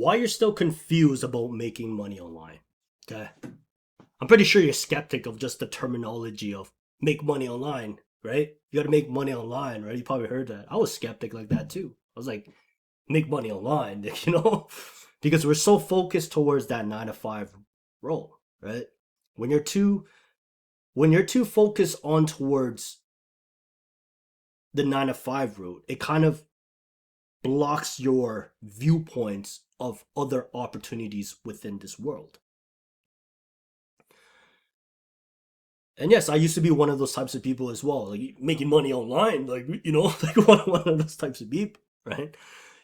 why you're still confused about making money online. Okay. I'm pretty sure you're skeptic of just the terminology of make money online, right? You got to make money online, right? You probably heard that. I was skeptic like that too. I was like, make money online, because we're so focused towards that 9 to 5 role, right? When you're too focused on towards the 9 to 5 route, it kind of blocks your viewpoints of other opportunities within this world. And yes, I used to be one of those types of people as well, like making money online, like like one of those types of people, right?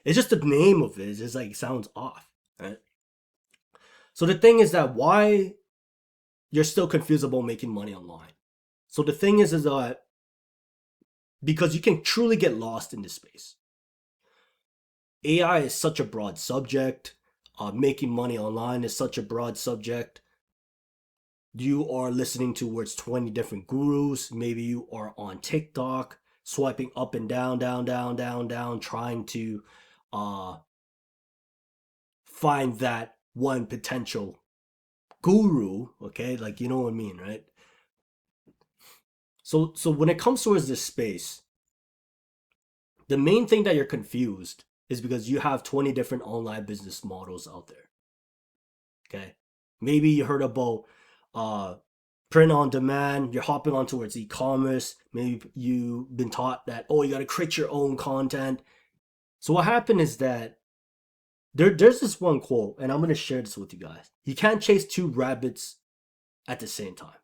It's just the name of it. It's just like it sounds off, right? So the thing is that why you're still confused about making money online. So the thing is that because you can truly get lost in this space. AI is such a broad subject. Making money online is such a broad subject. You are listening towards 20 different gurus. Maybe you are on TikTok, swiping up and down, down, down, down, down, trying to uh, find that one potential guru. Okay, like you know what I mean, right? So when it comes towards this space, the main thing that you're confused is because you have 20 different online business models out there. Okay, maybe you heard about uh print on demand, you're hopping on towards e-commerce. Maybe you've been taught that, oh, you got to create your own content. So what happened is that there's this one quote, and I'm going to share this with you guys. You can't chase two rabbits at the same time.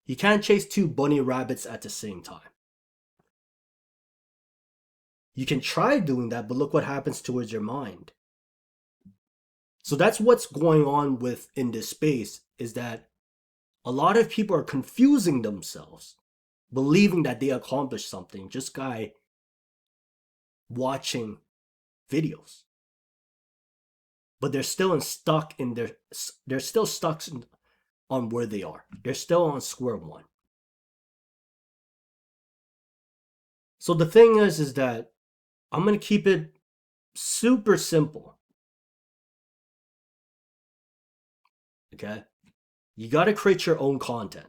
You can't chase two bunny rabbits at the same time. You can try doing that, but look what happens towards your mind. So that's what's going on in this space, is that a lot of people are confusing themselves, believing that they accomplished something just by watching videos. But they're still stuck on where they are. They're still on square one. So the thing is that I'm going to keep it super simple. Okay? You got to create your own content.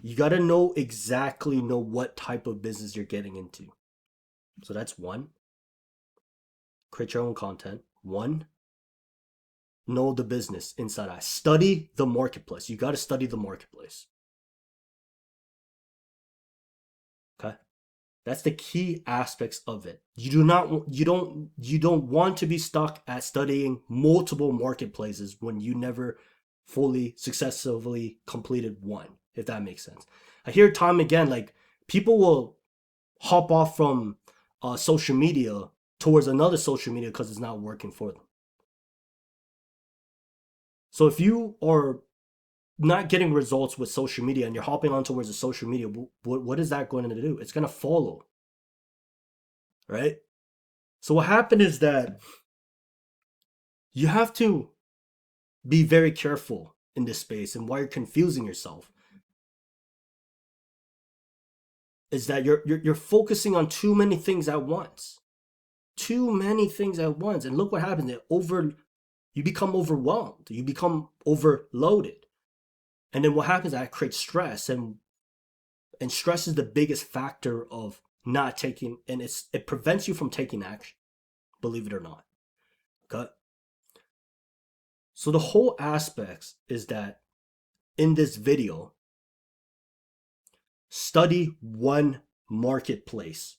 You got to know what type of business you're getting into. So that's one. Create your own content. One, know the business inside out. Study the marketplace. You got to study the marketplace. Okay? That's the key aspects of it. You don't want to be stuck at studying multiple marketplaces when you never fully successfully completed one, if that makes sense. I hear time again, like people will hop off from social media towards another social media because it's not working for them. So if you are not getting results with social media and you're hopping on towards the social media, what is that going to do? It's going to follow, right? So what happened is that you have to be very careful in this space, and why you're confusing yourself is that you're focusing on too many things at once. Too many things at once. And look what happens. You become overwhelmed. You become overloaded. And then what happens, that creates stress, and stress is the biggest factor of not taking, and it prevents you from taking action, believe it or not. Okay? So the whole aspects is that in this video, study one marketplace.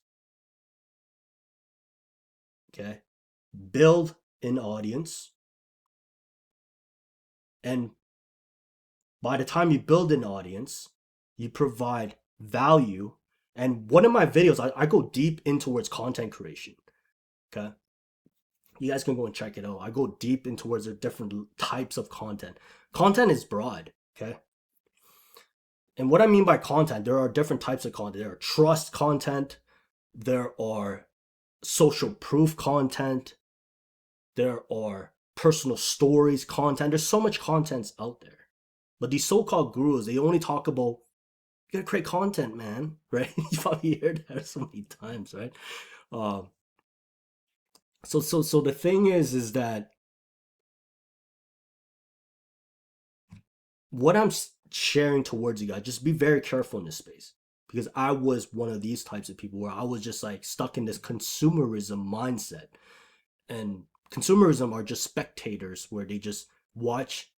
Okay? Build an audience. And by the time you build an audience, you provide value. And one of my videos, I go deep in towards content creation. Okay? You guys can go and check it out. I go deep in towards the different types of content. Content is broad. Okay? And what I mean by content, there are different types of content. There are trust content. There are social proof content. There are personal stories content. There's so much content out there. But these so-called gurus, they only talk about, you gotta create content, man, right? You probably heard that so many times, right? So the thing is that what I'm sharing towards you guys, just be very careful in this space, because I was one of these types of people where I was just like stuck in this consumerism mindset. And consumerism are just spectators where they just watch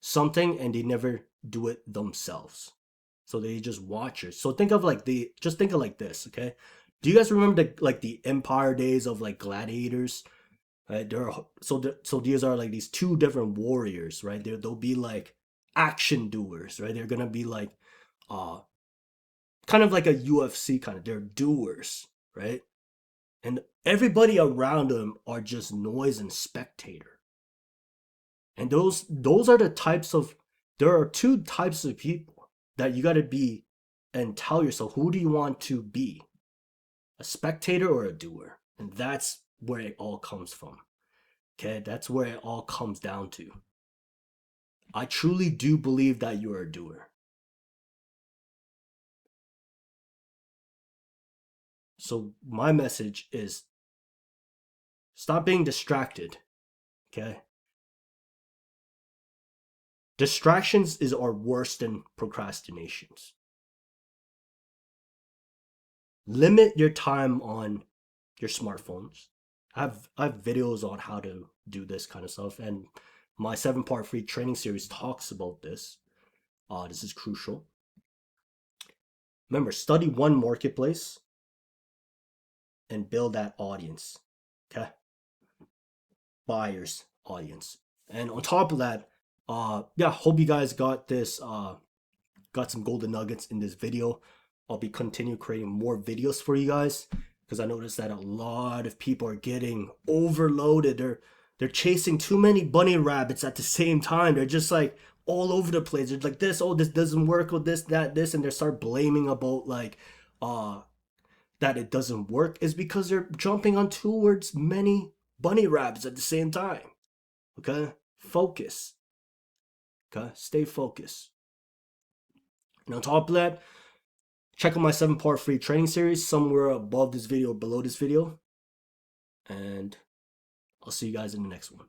something and they never do it themselves. So they just watchers. So think of like the just think of like this, okay? Do you guys remember the empire days of like gladiators? Right? So these are like these two different warriors, right? They'll be like action doers, right? They're gonna be like uh kind of like a UFC kind of, they're doers, right? And everybody around them are just noise and spectator. And those are the types of, there are two types of people that you got to be and tell yourself, who do you want to be? A spectator or a doer? And that's where it all comes from. Okay? That's where it all comes down to. I truly do believe that you're a doer. So my message is stop being distracted. Okay? Distractions is are worse than procrastinations. Limit your time on your smartphones. I have videos on how to do this kind of stuff, and my 7-part free training series talks about this. This is crucial. Remember, study one marketplace and build that audience. Okay, buyers audience, and on top of that, yeah, hope you guys got this. Got some golden nuggets in this video. I'll be continue creating more videos for you guys, because I noticed that a lot of people are getting overloaded. They're chasing too many bunny rabbits at the same time. They're just like all over the place. They're like this, oh, this doesn't work with this, that, this, and they start blaming about like uh that it doesn't work is because they're jumping on towards many bunny rabbits at the same time. Okay? Focus. Okay? Stay focused. And on top of that, check out my 7-part free training series somewhere above this video or below this video. And I'll see you guys in the next one.